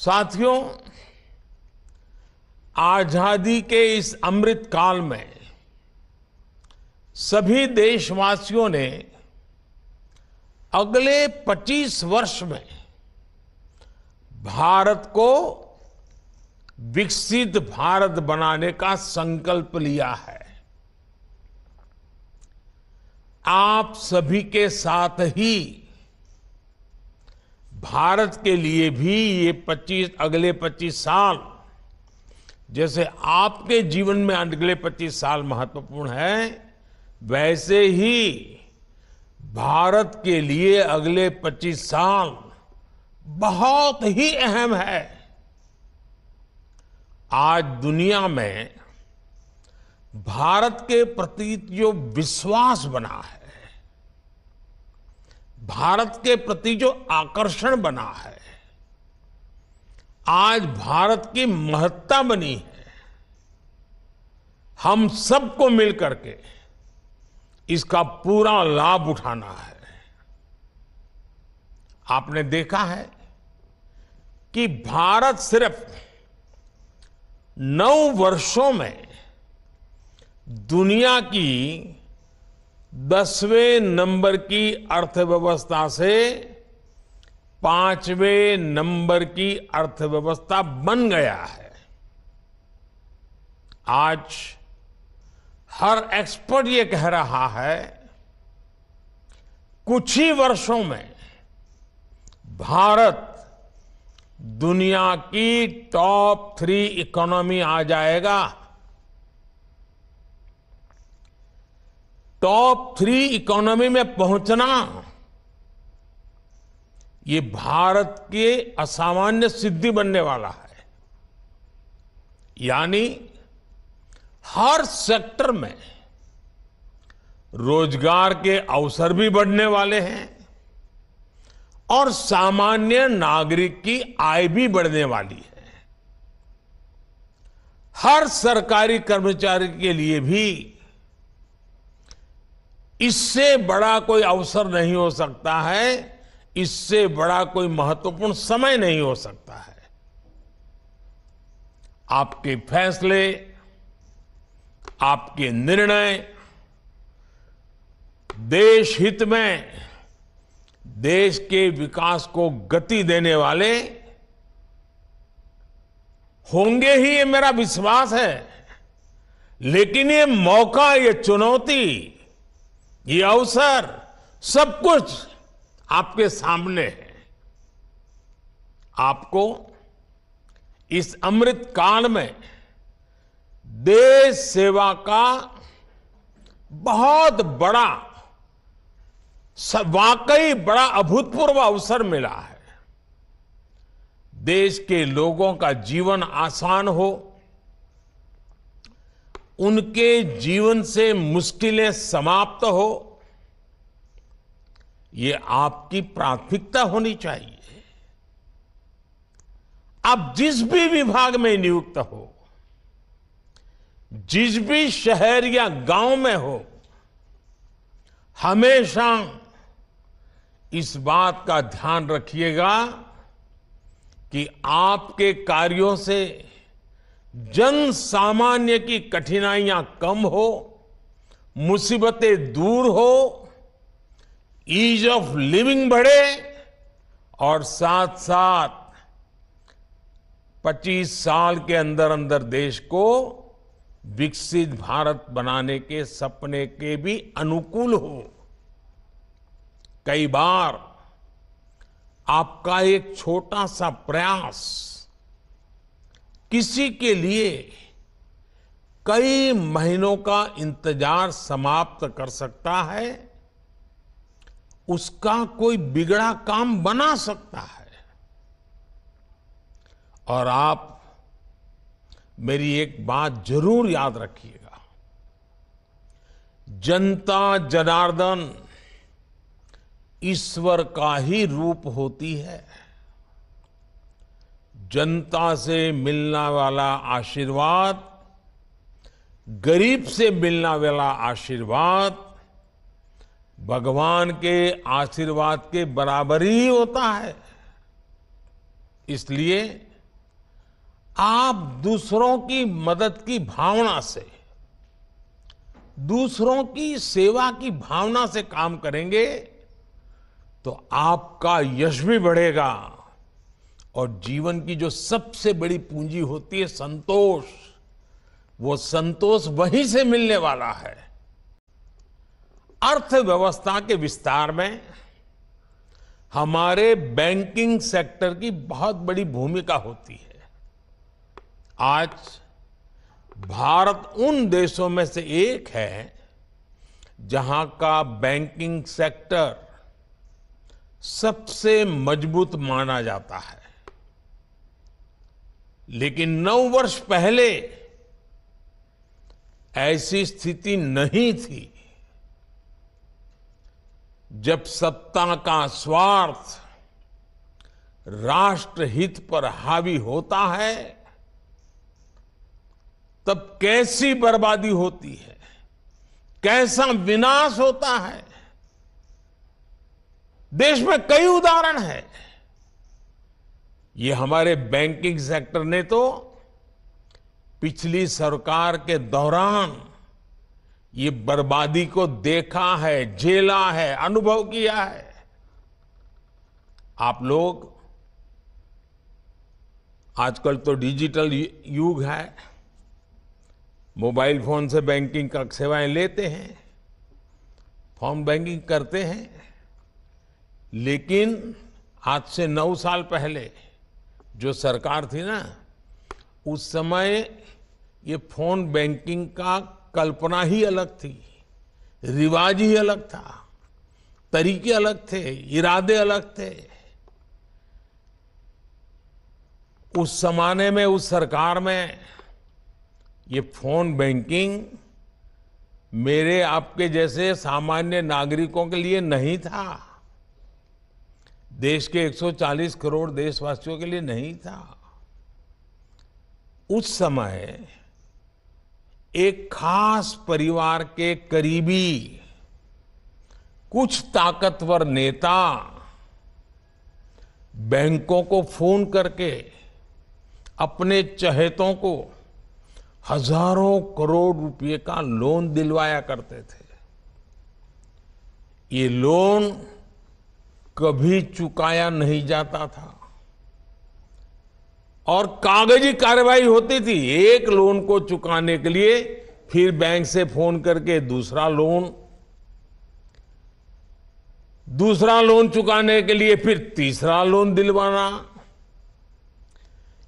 साथियों, आजादी के इस अमृत काल में सभी देशवासियों ने अगले 25 वर्ष में भारत को विकसित भारत बनाने का संकल्प लिया है। आप सभी के साथ ही भारत के लिए भी ये अगले 25 साल, जैसे आपके जीवन में अगले 25 साल महत्वपूर्ण है, वैसे ही भारत के लिए अगले 25 साल बहुत ही अहम है। आज दुनिया में भारत के प्रति जो विश्वास बना है, भारत के प्रति जो आकर्षण बना है, आज भारत की महत्ता बनी है, हम सबको मिलकर के इसका पूरा लाभ उठाना है। आपने देखा है कि भारत सिर्फ 9 वर्षों में दुनिया की 10वें नंबर की अर्थव्यवस्था से 5वें नंबर की अर्थव्यवस्था बन गया है। आज हर एक्सपर्ट ये कह रहा है, कुछ ही वर्षों में भारत दुनिया की टॉप 3 इकोनॉमी आ जाएगा। टॉप 3 इकोनॉमी में पहुंचना ये भारत के असामान्य सिद्धि बनने वाला है। यानी हर सेक्टर में रोजगार के अवसर भी बढ़ने वाले हैं और सामान्य नागरिक की आय भी बढ़ने वाली है। हर सरकारी कर्मचारी के लिए भी इससे बड़ा कोई अवसर नहीं हो सकता है, इससे बड़ा कोई महत्वपूर्ण समय नहीं हो सकता है। आपके फैसले, आपके निर्णय देश हित में, देश के विकास को गति देने वाले होंगे ही, ये मेरा विश्वास है। लेकिन ये मौका, ये चुनौती, ये अवसर, सब कुछ आपके सामने है। आपको इस अमृत काल में देश सेवा का बहुत बड़ा, वाकई बड़ा अभूतपूर्व अवसर मिला है। देश के लोगों का जीवन आसान हो, उनके जीवन से मुश्किलें समाप्त हो, ये आपकी प्राथमिकता होनी चाहिए। आप जिस भी विभाग में नियुक्त हो, जिस भी शहर या गांव में हो, हमेशा इस बात का ध्यान रखिएगा कि आपके कार्यों से जन सामान्य की कठिनाइयां कम हो, मुसीबतें दूर हो, ईज ऑफ लिविंग बढ़े और साथ साथ 25 साल के अंदर अंदर देश को विकसित भारत बनाने के सपने के भी अनुकूल हो। कई बार आपका एक छोटा सा प्रयास किसी के लिए कई महीनों का इंतजार समाप्त कर सकता है, उसका कोई बिगड़ा काम बना सकता है। और आप मेरी एक बात जरूर याद रखिएगा, जनता जनार्दन ईश्वर का ही रूप होती है। जनता से मिलने वाला आशीर्वाद, गरीब से मिलने वाला आशीर्वाद भगवान के आशीर्वाद के बराबर ही होता है। इसलिए आप दूसरों की मदद की भावना से, दूसरों की सेवा की भावना से काम करेंगे तो आपका यश भी बढ़ेगा और जीवन की जो सबसे बड़ी पूंजी होती है संतोष, वो संतोष वहीं से मिलने वाला है। अर्थव्यवस्था के विस्तार में हमारे बैंकिंग सेक्टर की बहुत बड़ी भूमिका होती है। आज भारत उन देशों में से एक है जहां का बैंकिंग सेक्टर सबसे मजबूत माना जाता है। लेकिन 9 वर्ष पहले ऐसी स्थिति नहीं थी। जब सत्ता का स्वार्थ राष्ट्रहित पर हावी होता है तब कैसी बर्बादी होती है, कैसा विनाश होता है। देश में कई उदाहरण हैं। ये हमारे बैंकिंग सेक्टर ने तो पिछली सरकार के दौरान ये बर्बादी को देखा है, झेला है, अनुभव किया है। आप लोग आजकल तो डिजिटल युग है, मोबाइल फोन से बैंकिंग का सेवाएं लेते हैं, फोन बैंकिंग करते हैं। लेकिन आज से 9 साल पहले जो सरकार थी ना, उस समय ये फोन बैंकिंग का कल्पना ही अलग थी, रिवाज ही अलग था, तरीके अलग थे, इरादे अलग थे। उस जमाने में, उस सरकार में ये फोन बैंकिंग मेरे आपके जैसे सामान्य नागरिकों के लिए नहीं था, देश के 140 करोड़ देशवासियों के लिए नहीं था। उस समय एक खास परिवार के करीबी कुछ ताकतवर नेता बैंकों को फोन करके अपने चहेतों को हजारों करोड़ रुपए का लोन दिलवाया करते थे। ये लोन कभी चुकाया नहीं जाता था और कागजी कार्रवाई होती थी। एक लोन को चुकाने के लिए फिर बैंक से फोन करके दूसरा लोन चुकाने के लिए फिर तीसरा लोन दिलवाना।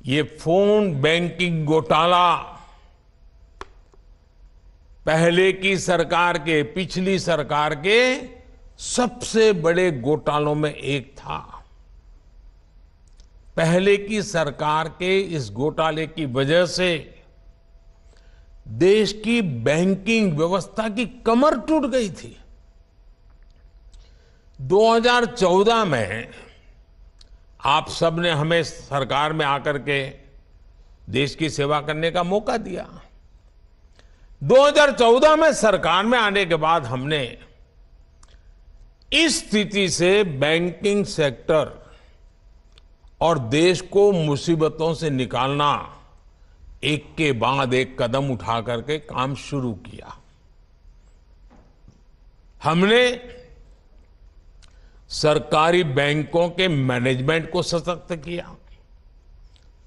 ये फोन बैंकिंग घोटाला पहले की सरकार के, पिछली सरकार के सबसे बड़े घोटालों में एक था। पहले की सरकार के इस घोटाले की वजह से देश की बैंकिंग व्यवस्था की कमर टूट गई थी। 2014 में आप सबने हमें सरकार में आकर के देश की सेवा करने का मौका दिया। 2014 में सरकार में आने के बाद हमने इस स्थिति से बैंकिंग सेक्टर और देश को मुसीबतों से निकालना एक के बाद एक कदम उठा करके काम शुरू किया। हमने सरकारी बैंकों के मैनेजमेंट को सशक्त किया,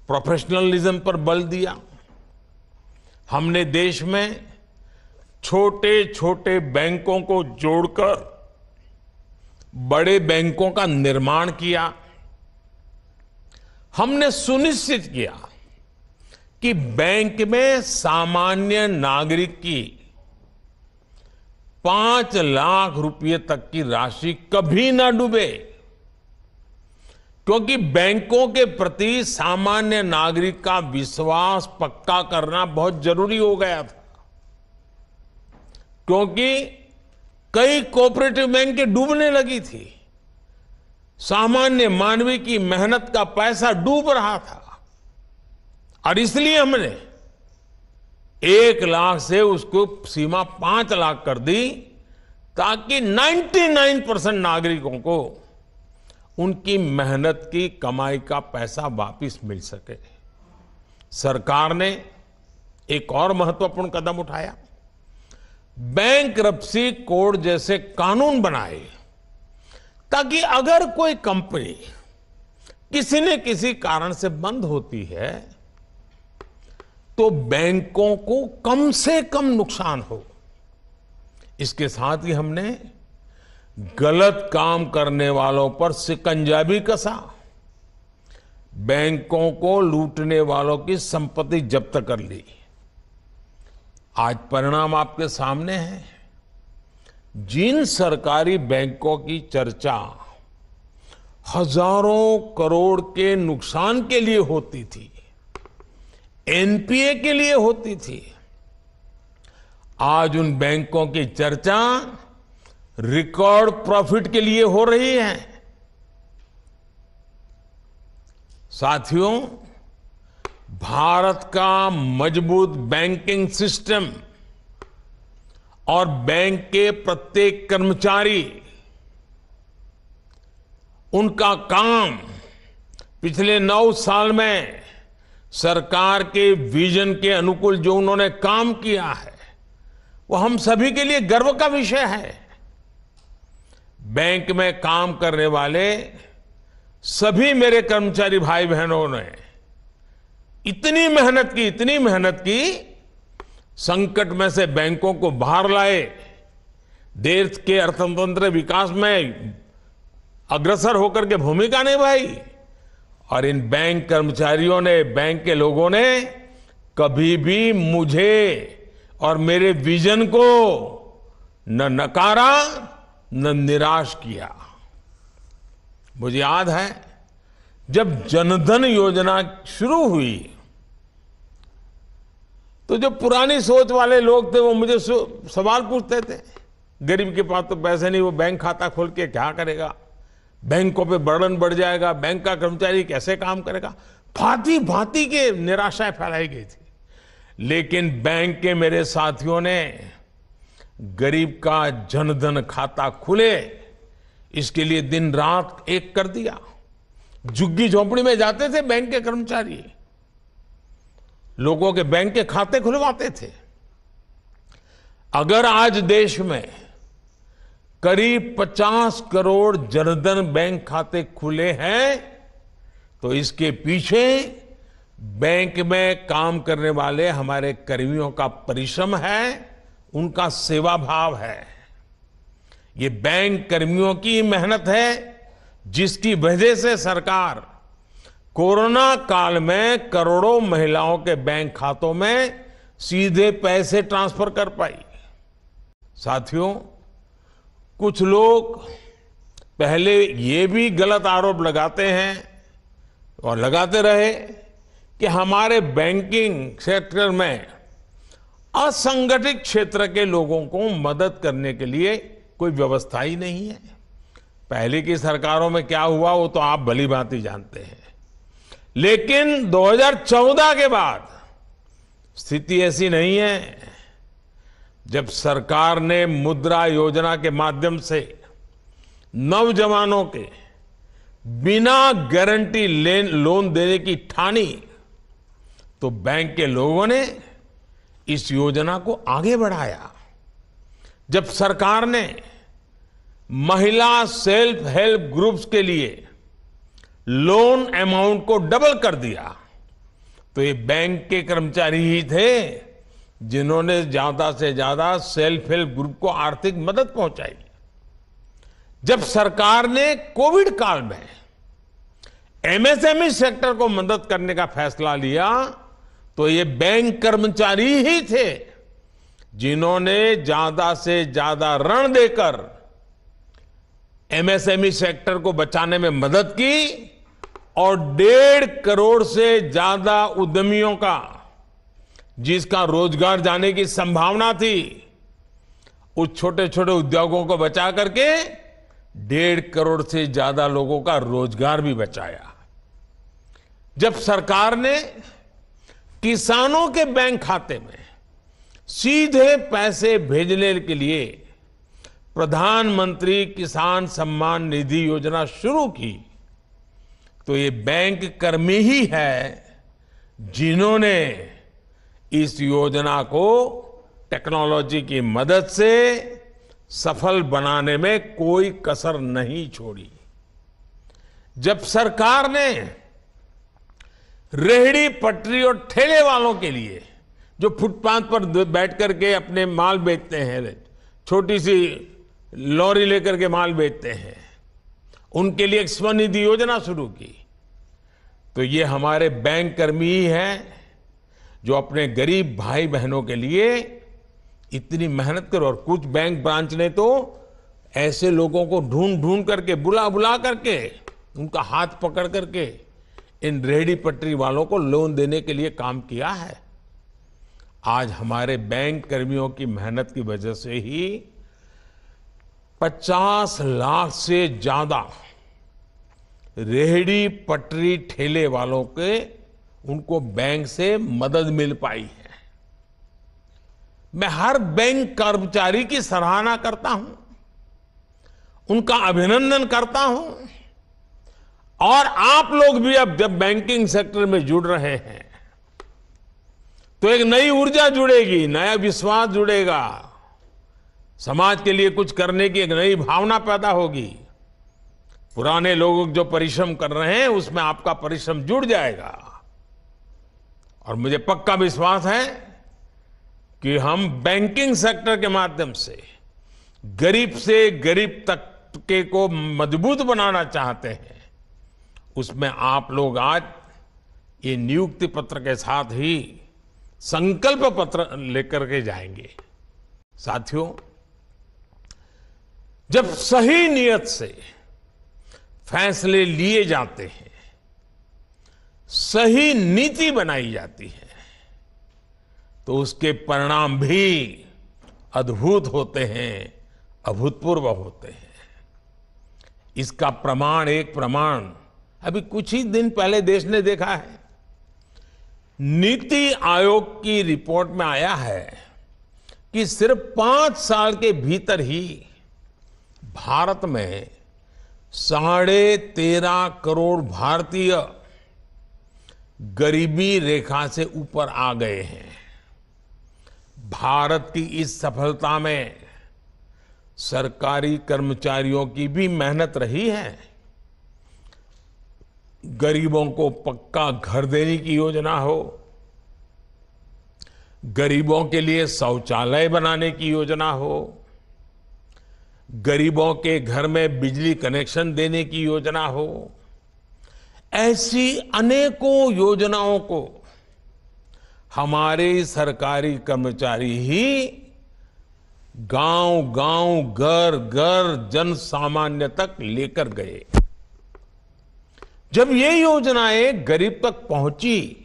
प्रोफेशनलिज्म पर बल दिया। हमने देश में छोटे छोटे बैंकों को जोड़कर बड़े बैंकों का निर्माण किया। हमने सुनिश्चित किया कि बैंक में सामान्य नागरिक की 5 लाख रुपए तक की राशि कभी ना डूबे, क्योंकि बैंकों के प्रति सामान्य नागरिक का विश्वास पक्का करना बहुत जरूरी हो गया था। क्योंकि कई कोऑपरेटिव बैंक डूबने लगी थी, सामान्य मानवी की मेहनत का पैसा डूब रहा था और इसलिए हमने 1 लाख से उसको सीमा 5 लाख कर दी ताकि 99% नागरिकों को उनकी मेहनत की कमाई का पैसा वापस मिल सके। सरकार ने एक और महत्वपूर्ण कदम उठाया। बैंक्रप्सी कोड जैसे कानून बनाए ताकि अगर कोई कंपनी किसी न किसी कारण से बंद होती है तो बैंकों को कम से कम नुकसान हो। इसके साथ ही हमने गलत काम करने वालों पर शिकंजा भी कसा। बैंकों को लूटने वालों की संपत्ति जब्त कर ली। आज परिणाम आपके सामने है। जिन सरकारी बैंकों की चर्चा हजारों करोड़ के नुकसान के लिए होती थी, एनपीए के लिए होती थी, आज उन बैंकों की चर्चा रिकॉर्ड प्रॉफिट के लिए हो रही है। साथियों, भारत का मजबूत बैंकिंग सिस्टम और बैंक के प्रत्येक कर्मचारी, उनका काम पिछले 9 साल में सरकार के विजन के अनुकूल जो उन्होंने काम किया है वो हम सभी के लिए गर्व का विषय है। बैंक में काम करने वाले सभी मेरे कर्मचारी भाई बहनों ने इतनी मेहनत की, संकट में से बैंकों को बाहर लाए, देश के अर्थतंत्र विकास में अग्रसर होकर के भूमिका निभाई। और इन बैंक कर्मचारियों ने, बैंक के लोगों ने कभी भी मुझे और मेरे विजन को न नकारा न निराश किया। मुझे याद है जब जनधन योजना शुरू हुई तो जो पुरानी सोच वाले लोग थे वो मुझे सवाल पूछते थे, गरीब के पास तो पैसे नहीं, वो बैंक खाता खोल के क्या करेगा, बैंकों पे बर्डन बढ़ जाएगा, बैंक का कर्मचारी कैसे काम करेगा। भांति भांति के निराशाएं फैलाई गई थी। लेकिन बैंक के मेरे साथियों ने गरीब का जनधन खाता खुले, इसके लिए दिन रात एक कर दिया। झुग्गी झोंपड़ी में जाते थे बैंक के कर्मचारी, लोगों के बैंक के खाते खुलवाते थे। अगर आज देश में करीब 50 करोड़ जनधन बैंक खाते खुले हैं तो इसके पीछे बैंक में काम करने वाले हमारे कर्मियों का परिश्रम है, उनका सेवा भाव है। ये बैंक कर्मियों की मेहनत है जिसकी वजह से सरकार कोरोना काल में करोड़ों महिलाओं के बैंक खातों में सीधे पैसे ट्रांसफर कर पाई। साथियों, कुछ लोग पहले ये भी गलत आरोप लगाते हैं और लगाते रहे कि हमारे बैंकिंग सेक्टर में असंगठित क्षेत्र के लोगों को मदद करने के लिए कोई व्यवस्था ही नहीं है। पहले की सरकारों में क्या हुआ वो तो आप भली भांति जानते हैं। लेकिन 2014 के बाद स्थिति ऐसी नहीं है। जब सरकार ने मुद्रा योजना के माध्यम से नौजवानों के बिना गारंटी लोन देने की ठानी तो बैंक के लोगों ने इस योजना को आगे बढ़ाया। जब सरकार ने महिला सेल्फ हेल्प ग्रुप्स के लिए लोन अमाउंट को डबल कर दिया तो ये बैंक के कर्मचारी ही थे जिन्होंने ज्यादा से ज्यादा सेल्फ हेल्प ग्रुप को आर्थिक मदद पहुंचाई। जब सरकार ने कोविड काल में एमएसएमई सेक्टर को मदद करने का फैसला लिया तो ये बैंक कर्मचारी ही थे जिन्होंने ज्यादा से ज्यादा ऋण देकर एमएसएमई सेक्टर को बचाने में मदद की और 1.5 करोड़ से ज्यादा उद्यमियों का, जिसका रोजगार जाने की संभावना थी, उस छोटे छोटे उद्योगों को बचा करके 1.5 करोड़ से ज्यादा लोगों का रोजगार भी बचाया। जब सरकार ने किसानों के बैंक खाते में सीधे पैसे भेजने के लिए प्रधानमंत्री किसान सम्मान निधि योजना शुरू की तो ये बैंक कर्मी ही है जिन्होंने इस योजना को टेक्नोलॉजी की मदद से सफल बनाने में कोई कसर नहीं छोड़ी। जब सरकार ने रेहड़ी पटरी और ठेले वालों के लिए, जो फुटपाथ पर बैठ करके अपने माल बेचते हैं, छोटी सी लॉरी लेकर के माल बेचते हैं, उनके लिए एक स्वनिधि योजना शुरू की। तो ये हमारे बैंक कर्मी ही हैं जो अपने गरीब भाई बहनों के लिए इतनी मेहनत करो। और कुछ बैंक ब्रांच ने तो ऐसे लोगों को ढूंढ ढूंढ करके, बुला बुला करके, उनका हाथ पकड़ करके इन रेहड़ी पटरी वालों को लोन देने के लिए काम किया है। आज हमारे बैंक कर्मियों की मेहनत की वजह से ही 50 लाख से ज्यादा रेहड़ी पटरी ठेले वालों के उनको बैंक से मदद मिल पाई है। मैं हर बैंक कर्मचारी की सराहना करता हूं, उनका अभिनंदन करता हूं। और आप लोग भी अब जब बैंकिंग सेक्टर में जुड़ रहे हैं तो एक नई ऊर्जा जुड़ेगी, नया विश्वास जुड़ेगा, समाज के लिए कुछ करने की एक नई भावना पैदा होगी। पुराने लोग जो परिश्रम कर रहे हैं उसमें आपका परिश्रम जुड़ जाएगा। और मुझे पक्का विश्वास है कि हम बैंकिंग सेक्टर के माध्यम से गरीब से गरीब तबके को मजबूत बनाना चाहते हैं। उसमें आप लोग आज ये नियुक्ति पत्र के साथ ही संकल्प पत्र लेकर के जाएंगे। साथियों, जब सही नियत से फैसले लिए जाते हैं, सही नीति बनाई जाती है, तो उसके परिणाम भी अद्भुत होते हैं, अभूतपूर्व होते हैं। इसका एक प्रमाण अभी कुछ ही दिन पहले देश ने देखा है। नीति आयोग की रिपोर्ट में आया है कि सिर्फ 5 साल के भीतर ही भारत में 13.5 करोड़ भारतीय गरीबी रेखा से ऊपर आ गए हैं। भारत की इस सफलता में सरकारी कर्मचारियों की भी मेहनत रही है। गरीबों को पक्का घर देने की योजना हो, गरीबों के लिए शौचालय बनाने की योजना हो, गरीबों के घर में बिजली कनेक्शन देने की योजना हो, ऐसी अनेकों योजनाओं को हमारे सरकारी कर्मचारी ही गांव-गांव, घर-घर, जन सामान्य तक लेकर गए। जब ये योजनाएं गरीब तक पहुंची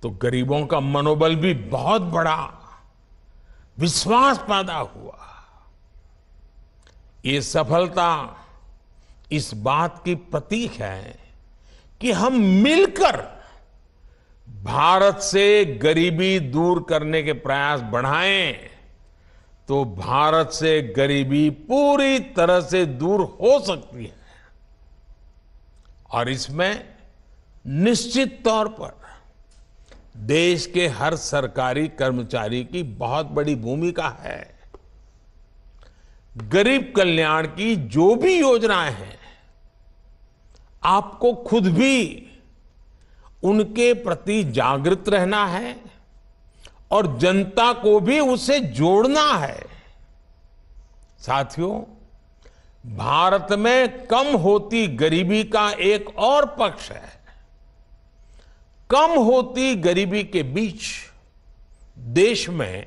तो गरीबों का मनोबल भी बहुत बढ़ा, विश्वास पैदा हुआ। ये सफलता इस बात की प्रतीक है कि हम मिलकर भारत से गरीबी दूर करने के प्रयास बढ़ाएं तो भारत से गरीबी पूरी तरह से दूर हो सकती है। और इसमें निश्चित तौर पर देश के हर सरकारी कर्मचारी की बहुत बड़ी भूमिका है। गरीब कल्याण की जो भी योजनाएं हैं, आपको खुद भी उनके प्रति जागृत रहना है और जनता को भी उससे जोड़ना है। साथियों, भारत में कम होती गरीबी का एक और पक्ष है। कम होती गरीबी के बीच देश में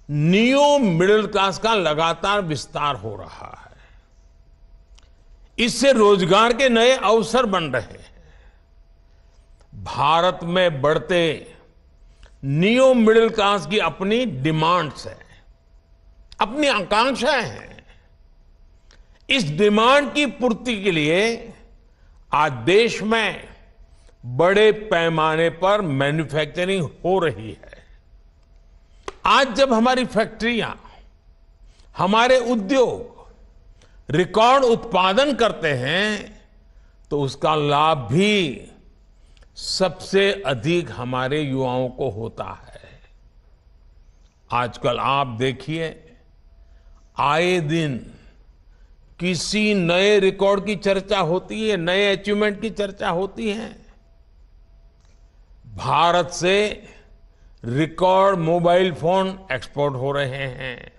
नियो मिडिल क्लास का लगातार विस्तार हो रहा है। इससे रोजगार के नए अवसर बन रहे हैं। भारत में बढ़ते नियो मिडिल क्लास की अपनी डिमांड्स है, अपनी आकांक्षाएं हैं। इस डिमांड की पूर्ति के लिए आज देश में बड़े पैमाने पर मैन्युफैक्चरिंग हो रही है। आज जब हमारी फैक्ट्रियां, हमारे उद्योग रिकॉर्ड उत्पादन करते हैं तो उसका लाभ भी सबसे अधिक हमारे युवाओं को होता है। आजकल आप देखिए, आए दिन किसी नए रिकॉर्ड की चर्चा होती है, नए अचीवमेंट की चर्चा होती है। भारत से रिकॉर्ड मोबाइल फोन एक्सपोर्ट हो रहे हैं।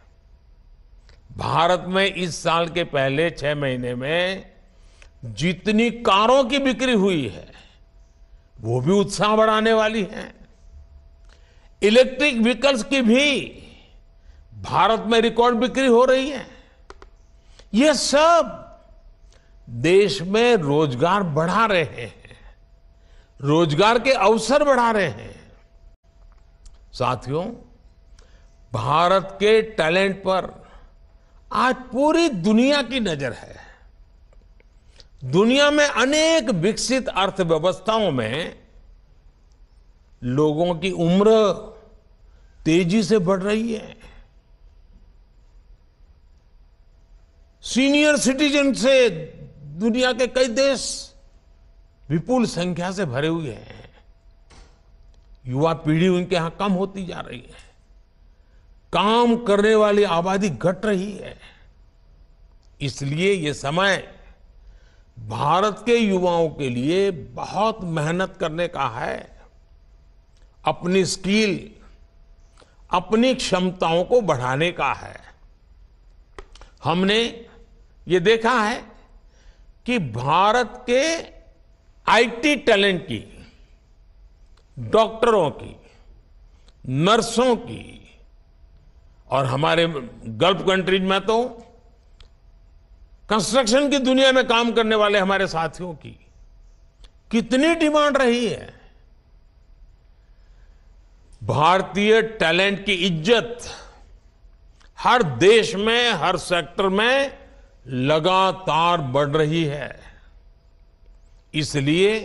भारत में इस साल के पहले 6 महीने में जितनी कारों की बिक्री हुई है, वो भी उत्साह बढ़ाने वाली है। इलेक्ट्रिक व्हीकल्स की भी भारत में रिकॉर्ड बिक्री हो रही है। ये सब देश में रोजगार बढ़ा रहे हैं, रोजगार के अवसर बढ़ा रहे हैं। साथियों, भारत के टैलेंट पर आज पूरी दुनिया की नजर है। दुनिया में अनेक विकसित अर्थव्यवस्थाओं में लोगों की उम्र तेजी से बढ़ रही है। सीनियर सिटीजन से दुनिया के कई देश विपुल संख्या से भरे हुए हैं। युवा पीढ़ी उनके यहां कम होती जा रही है। काम करने वाली आबादी घट रही है। इसलिए ये समय भारत के युवाओं के लिए बहुत मेहनत करने का है। अपनी स्किल, अपनी क्षमताओं को बढ़ाने का है। हमने ये देखा है कि भारत के आईटी टैलेंट की, डॉक्टरों की, नर्सों की, और हमारे गल्फ कंट्रीज में तो कंस्ट्रक्शन की दुनिया में काम करने वाले हमारे साथियों की कितनी डिमांड रही है। भारतीय टैलेंट की इज्जत हर देश में, हर सेक्टर में लगातार बढ़ रही है। इसलिए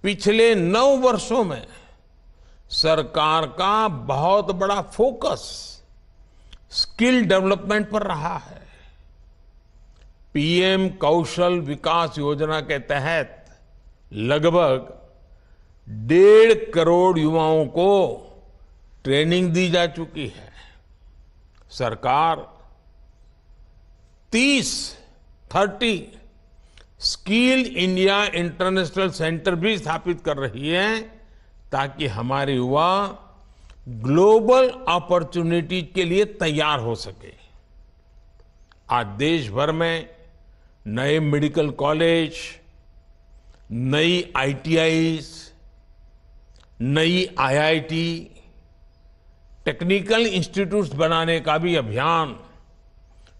पिछले 9 वर्षों में सरकार का बहुत बड़ा फोकस स्किल डेवलपमेंट पर रहा है। पीएम कौशल विकास योजना के तहत लगभग 1.5 करोड़ युवाओं को ट्रेनिंग दी जा चुकी है। सरकार 30 स्किल इंडिया इंटरनेशनल सेंटर भी स्थापित कर रही है, ताकि हमारे युवा ग्लोबल अपॉर्चुनिटी के लिए तैयार हो सके। आज देश भर में नए मेडिकल कॉलेज, नई आईटीआईज, नई आईआईटी, टेक्निकल इंस्टीट्यूट्स बनाने का भी अभियान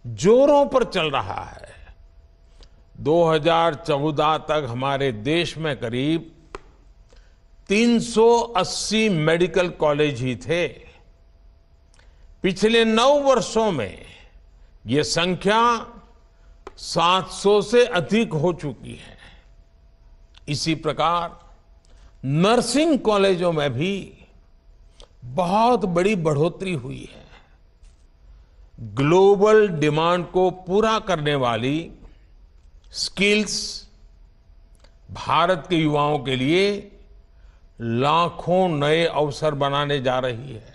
जोरों पर चल रहा है। 2014 तक हमारे देश में करीब 380 मेडिकल कॉलेज ही थे। पिछले 9 वर्षों में ये संख्या 700 से अधिक हो चुकी है। इसी प्रकार नर्सिंग कॉलेजों में भी बहुत बड़ी बढ़ोतरी हुई है। ग्लोबल डिमांड को पूरा करने वाली स्किल्स भारत के युवाओं के लिए लाखों नए अवसर बनाने जा रही है।